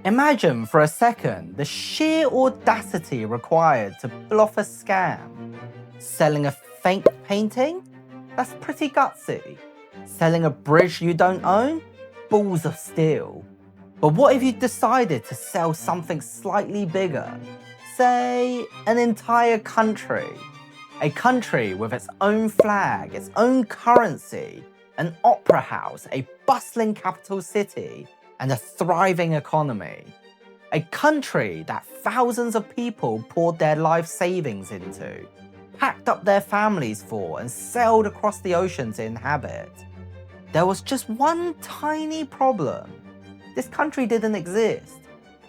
Imagine for a second the sheer audacity required to pull off a scam. Selling a fake painting? That's pretty gutsy. Selling a bridge you don't own? Balls of steel. But what if you decided to sell something slightly bigger? Say, an entire country. A country with its own flag, its own currency, an opera house, a bustling capital city, and a thriving economy. A country that thousands of people poured their life savings into, packed up their families for, and sailed across the ocean to inhabit. There was just one tiny problem. This country didn't exist.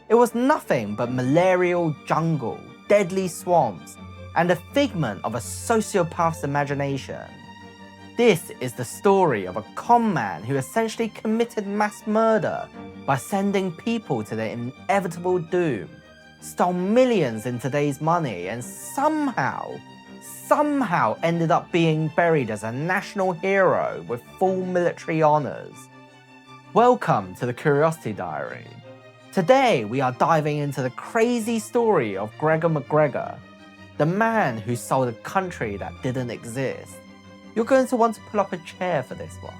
It was nothing but malarial jungle, deadly swamps, and a figment of a sociopath's imagination. This is the story of a conman who essentially committed mass murder by sending people to their inevitable doom, stole millions in today's money, and somehow ended up being buried as a national hero with full military honors. Welcome to the Curiosity Diary. Today we are diving into the crazy story of Gregor MacGregor, the man who sold a country that didn't exist. You're going to want to pull up a chair for this one.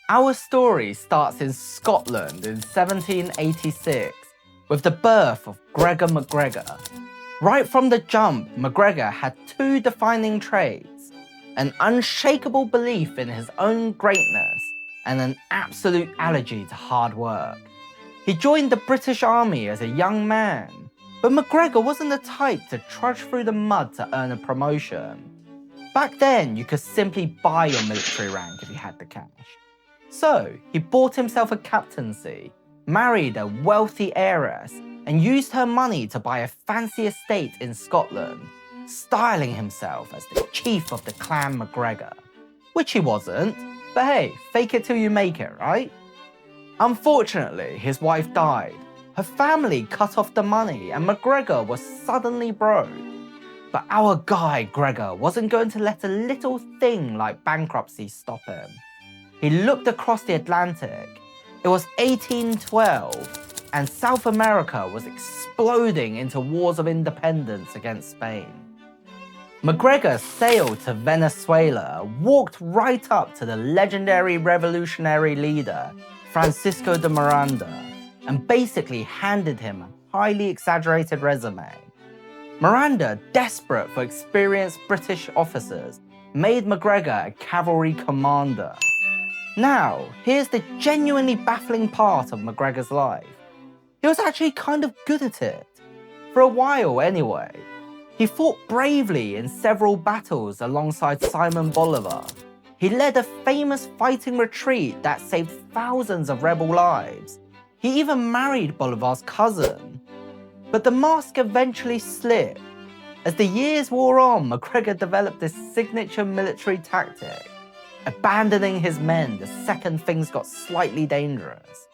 Our story starts in Scotland in 1786 with the birth of Gregor MacGregor. Right from the jump, MacGregor had two defining traits: an unshakable belief in his own greatness and an absolute allergy to hard work. He joined the British Army as a young man, but MacGregor wasn't the type to trudge through the mud to earn a promotion. Back then, you could simply buy your military rank if you had the cash. So, he bought himself a captaincy, married a wealthy heiress, and used her money to buy a fancy estate in Scotland, styling himself as the chief of the Clan MacGregor. Which he wasn't, but hey, fake it till you make it, right? Unfortunately, his wife died, her family cut off the money, and MacGregor was suddenly broke. But our guy Gregor wasn't going to let a little thing like bankruptcy stop him. He looked across the Atlantic. It was 1812, and South America was exploding into wars of independence against Spain. MacGregor sailed to Venezuela, walked right up to the legendary revolutionary leader, Francisco de Miranda, and basically handed him a highly exaggerated resume. Miranda, desperate for experienced British officers, made MacGregor a cavalry commander. Now, here's the genuinely baffling part of MacGregor's life. He was actually kind of good at it. For a while, anyway. He fought bravely in several battles alongside Simon Bolivar. He led a famous fighting retreat that saved thousands of rebel lives. He even married Bolivar's cousin. But the mask eventually slipped. As the years wore on, MacGregor developed this signature military tactic, abandoning his men the second things got slightly dangerous.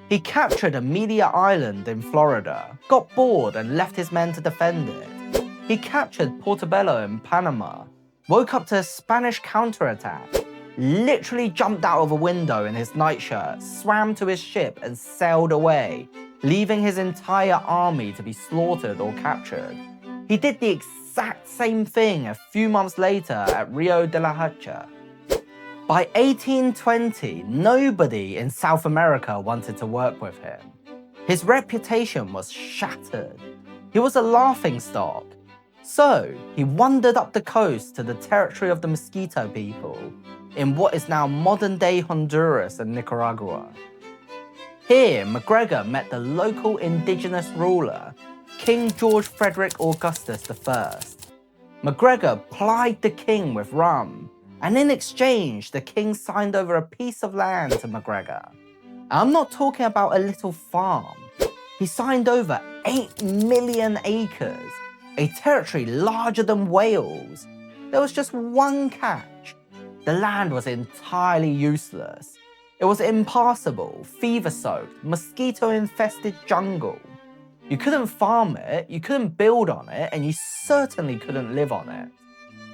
He captured Amelia Island in Florida, got bored and left his men to defend it. He captured Portobello in Panama, woke up to a Spanish counterattack, literally jumped out of a window in his nightshirt, swam to his ship and sailed away, leaving his entire army to be slaughtered or captured. He did the exact same thing a few months later at Rio de la Hacha. By 1820, nobody in South America wanted to work with him. His reputation was shattered. He was a laughingstock. So, he wandered up the coast to the territory of the Mosquito people, in what is now modern-day Honduras and Nicaragua. Here, MacGregor met the local indigenous ruler, King George Frederick Augustus I. MacGregor plied the king with rum, and in exchange, the king signed over a piece of land to MacGregor. I'm not talking about a little farm. He signed over 8 million acres, a territory larger than Wales. There was just one catch. The land was entirely useless. It was impassable, fever-soaked, mosquito-infested jungle. You couldn't farm it, you couldn't build on it, and you certainly couldn't live on it.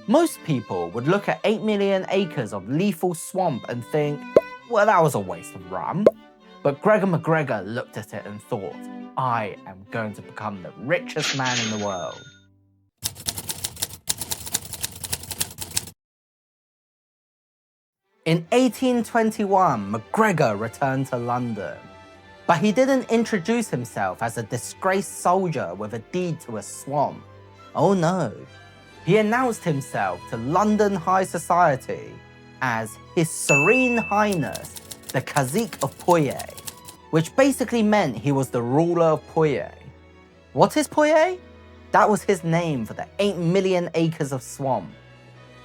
Most people would look at 8 million acres of lethal swamp and think, well, that was a waste of rum. But Gregor MacGregor looked at it and thought, I am going to become the richest man in the world. In 1821, MacGregor returned to London, but he didn't introduce himself as a disgraced soldier with a deed to a swamp. Oh no. He announced himself to London high society as His Serene Highness, the Cazique of Poyais, which basically meant he was the ruler of Poyais. What is Poyais? That was his name for the 8 million acres of swamp.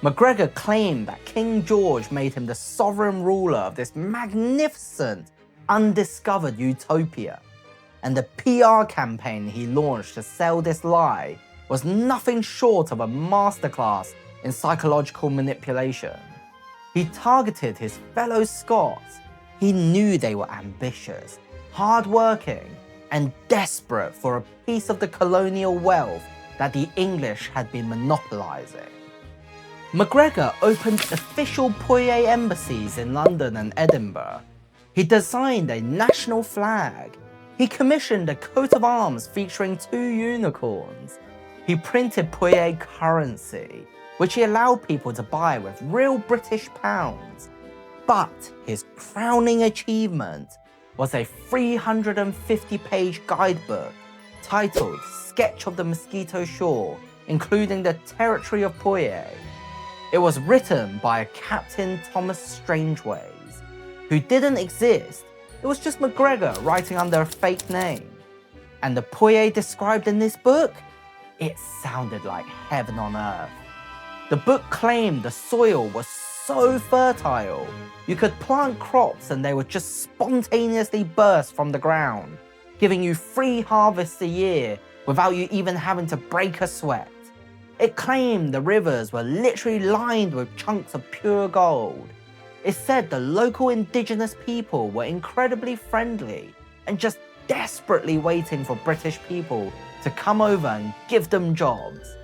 MacGregor claimed that King George made him the sovereign ruler of this magnificent, undiscovered utopia, and the PR campaign he launched to sell this lie was nothing short of a masterclass in psychological manipulation. He targeted his fellow Scots. He knew they were ambitious, hard-working, and desperate for a piece of the colonial wealth that the English had been monopolising. MacGregor opened official Poyais embassies in London and Edinburgh. He designed a national flag. He commissioned a coat of arms featuring 2 unicorns. He printed Poyais currency, which he allowed people to buy with real British pounds. But his crowning achievement was a 350-page guidebook titled Sketch of the Mosquito Shore, including the territory of Poyais. It was written by a Captain Thomas Strangeways, who didn't exist. It was just MacGregor writing under a fake name. And the Poyais described in this book? It sounded like heaven on earth. The book claimed the soil was so fertile, you could plant crops and they would just spontaneously burst from the ground, giving you 3 harvests a year without you even having to break a sweat. It claimed the rivers were literally lined with chunks of pure gold. It said the local indigenous people were incredibly friendly and just desperately waiting for British people to come over and give them jobs.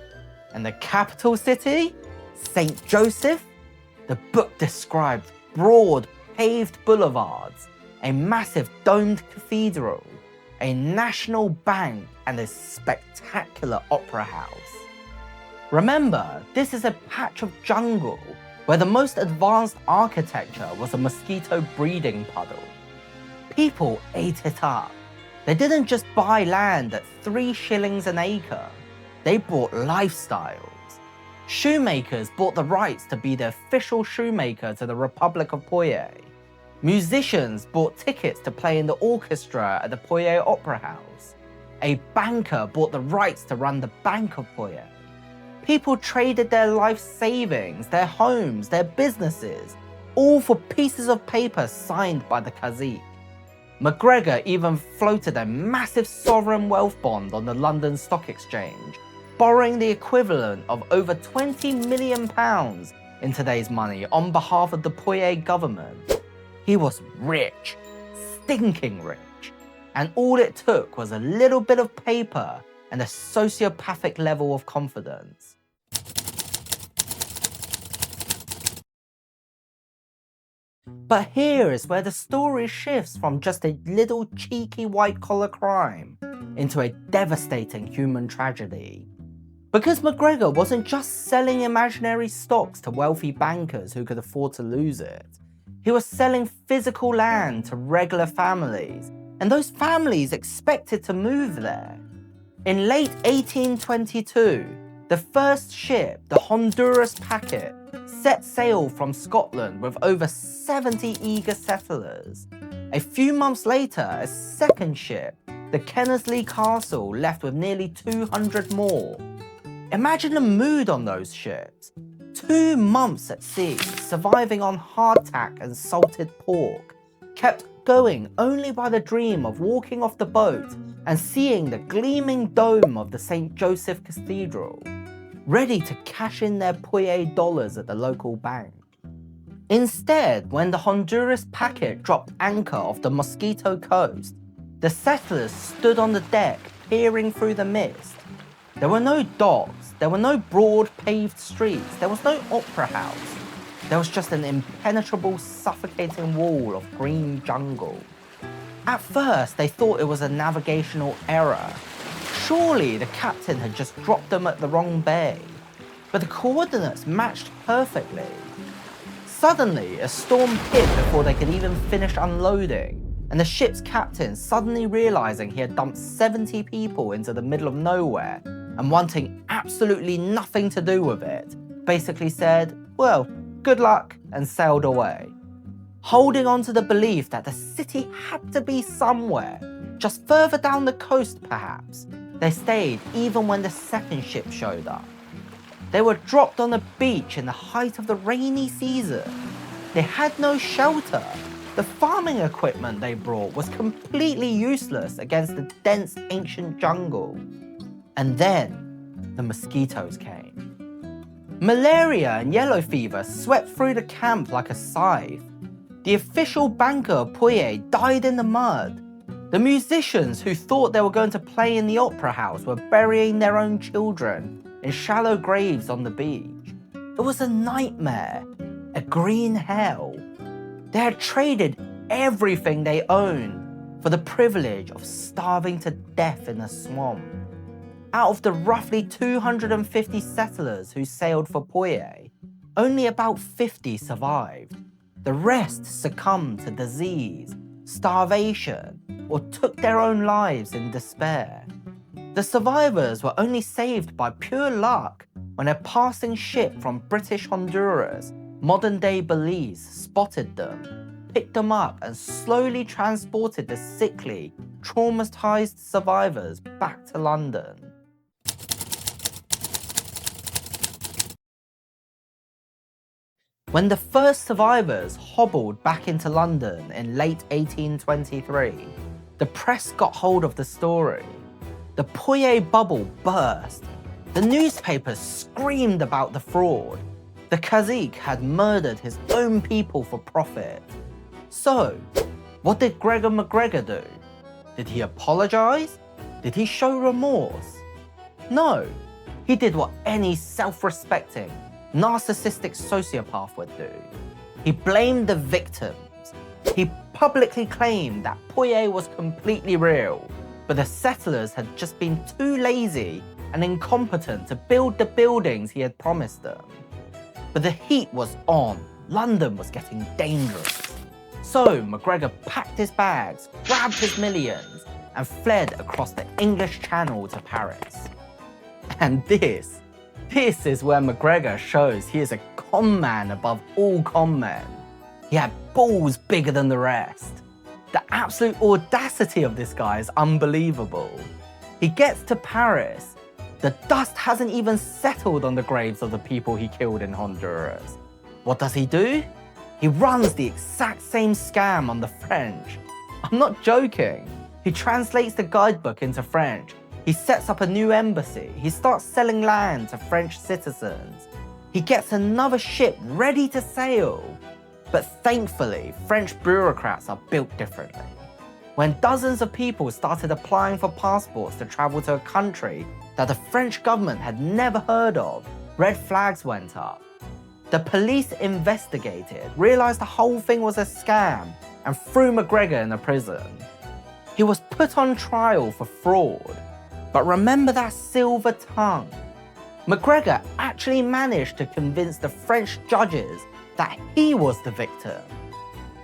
And the capital city? St. Joseph? The book described broad, paved boulevards, a massive domed cathedral, a national bank, and a spectacular opera house. Remember, this is a patch of jungle where the most advanced architecture was a mosquito breeding puddle. People ate it up. They didn't just buy land at 3 shillings an acre. They bought lifestyles. Shoemakers bought the rights to be the official shoemaker to the Republic of Poyais. Musicians bought tickets to play in the orchestra at the Poyais Opera House. A banker bought the rights to run the Bank of Poyais. People traded their life savings, their homes, their businesses, all for pieces of paper signed by the Cazique. MacGregor even floated a massive sovereign wealth bond on the London Stock Exchange, borrowing the equivalent of over £20 million in today's money on behalf of the Poyais government. He was rich, stinking rich, and all it took was a little bit of paper and a sociopathic level of confidence. But here is where the story shifts from just a little cheeky white-collar crime into a devastating human tragedy. Because MacGregor wasn't just selling imaginary stocks to wealthy bankers who could afford to lose it. He was selling physical land to regular families, and those families expected to move there. In late 1822, the first ship, the Honduras packet, set sail from Scotland with over 70 eager settlers. A few months later, a second ship, the Kennersley Castle, left with nearly 200 more. Imagine the mood on those ships. 2 months at sea, surviving on hardtack and salted pork, kept going only by the dream of walking off the boat and seeing the gleaming dome of the St. Joseph Cathedral, ready to cash in their Poyais dollars at the local bank. Instead, when the Honduras packet dropped anchor off the Mosquito Coast, the settlers stood on the deck, disappearing through the mist. There were no docks, there were no broad paved streets, there was no opera house. There was just an impenetrable, suffocating wall of green jungle. At first, they thought it was a navigational error. Surely the captain had just dropped them at the wrong bay. But the coordinates matched perfectly. Suddenly, a storm hit before they could even finish unloading, and the ship's captain, suddenly realizing he had dumped 70 people into the middle of nowhere and wanting absolutely nothing to do with it, basically said, well, good luck, and sailed away. Holding on to the belief that the city had to be somewhere, just further down the coast perhaps, they stayed even when the second ship showed up. They were dropped on a beach in the height of the rainy season. They had no shelter. The farming equipment they brought was completely useless against the dense ancient jungle. And then the mosquitoes came. Malaria and yellow fever swept through the camp like a scythe. The official banker of Poyais died in the mud. The musicians who thought they were going to play in the opera house were burying their own children in shallow graves on the beach. It was a nightmare, a green hell. They had traded everything they owned for the privilege of starving to death in a swamp. Out of the roughly 250 settlers who sailed for Poyais, only about 50 survived. The rest succumbed to disease, starvation, or took their own lives in despair. The survivors were only saved by pure luck when a passing ship from British Honduras, modern-day Belize, spotted them, picked them up and slowly transported the sickly, traumatized survivors back to London. When the first survivors hobbled back into London in late 1823, the press got hold of the story. The Poyais bubble burst. The newspapers screamed about the fraud. The Cazique had murdered his own people for profit. So, what did Gregor MacGregor do? Did he apologize? Did he show remorse? No, he did what any self-respecting, narcissistic sociopath would do. He blamed the victims. He publicly claimed that Poyais was completely real, but the settlers had just been too lazy and incompetent to build the buildings he had promised them. But the heat was on. London was getting dangerous. So MacGregor packed his bags, grabbed his millions, and fled across the English Channel to Paris. And this is where MacGregor shows he is a conman above all conmen. He had balls bigger than the rest. The absolute audacity of this guy is unbelievable. He gets to Paris. The dust hasn't even settled on the graves of the people he killed in Honduras. What does he do? He runs the exact same scam on the French. I'm not joking. He translates the guidebook into French. He sets up a new embassy. He starts selling land to French citizens. He gets another ship ready to sail. But thankfully, French bureaucrats are built differently. When dozens of people started applying for passports to travel to a country that the French government had never heard of, red flags went up. The police investigated, realized the whole thing was a scam, and threw MacGregor in a prison. He was put on trial for fraud. But remember that silver tongue. MacGregor actually managed to convince the French judges that he was the victim.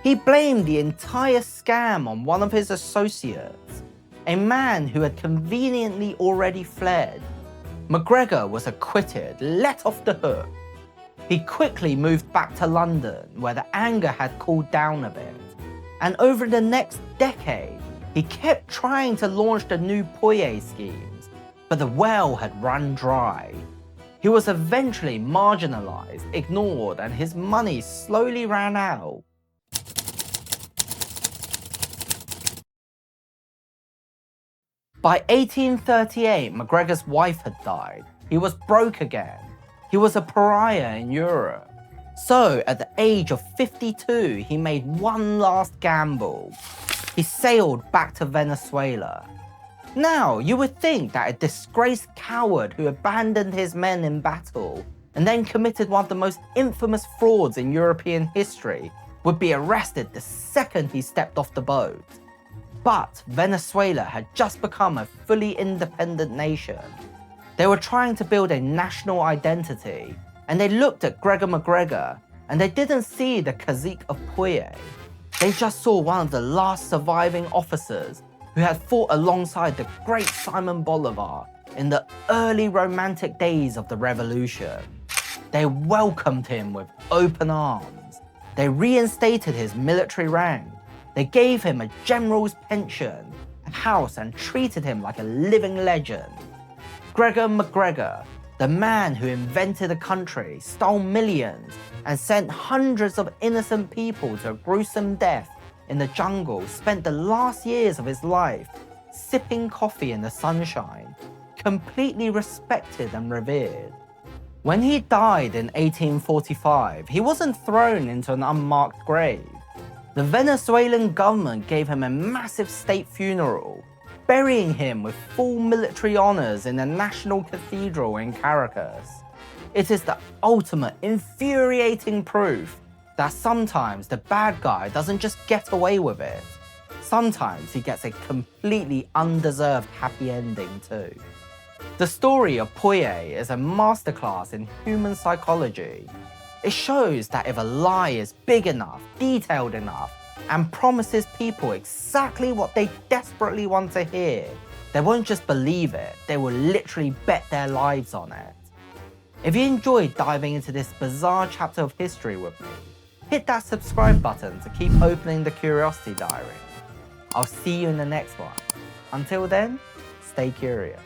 He blamed the entire scam on one of his associates, a man who had conveniently already fled. MacGregor was acquitted, let off the hook. He quickly moved back to London, where the anger had cooled down a bit. And over the next decade, he kept trying to launch the new Poyais schemes, but the well had run dry. He was eventually marginalized, ignored, and his money slowly ran out. By 1838, MacGregor's wife had died. He was broke again. He was a pariah in Europe. So, at the age of 52, he made one last gamble. He sailed back to Venezuela. Now, you would think that a disgraced coward who abandoned his men in battle and then committed one of the most infamous frauds in European history would be arrested the second he stepped off the boat. But Venezuela had just become a fully independent nation. They were trying to build a national identity, and they looked at Gregor MacGregor and they didn't see the Cazique of Poyais. They just saw one of the last surviving officers who had fought alongside the great Simon Bolivar in the early romantic days of the revolution. They welcomed him with open arms. They reinstated his military rank. They gave him a general's pension, a house, and treated him like a living legend. Gregor MacGregor, the man who invented a country, stole millions, and sent hundreds of innocent people to a gruesome death in the jungle, spent the last years of his life sipping coffee in the sunshine, completely respected and revered. When he died in 1845, he wasn't thrown into an unmarked grave. The Venezuelan government gave him a massive state funeral, burying him with full military honors in the National Cathedral in Caracas. It is the ultimate infuriating proof that sometimes the bad guy doesn't just get away with it. Sometimes he gets a completely undeserved happy ending too. The story of Poyais is a masterclass in human psychology. It shows that if a lie is big enough, detailed enough, and promises people exactly what they desperately want to hear, they won't just believe it, they will literally bet their lives on it. If you enjoyed diving into this bizarre chapter of history with me, hit that subscribe button to keep opening the Curiosity Diary. I'll see you in the next one. Until then, stay curious.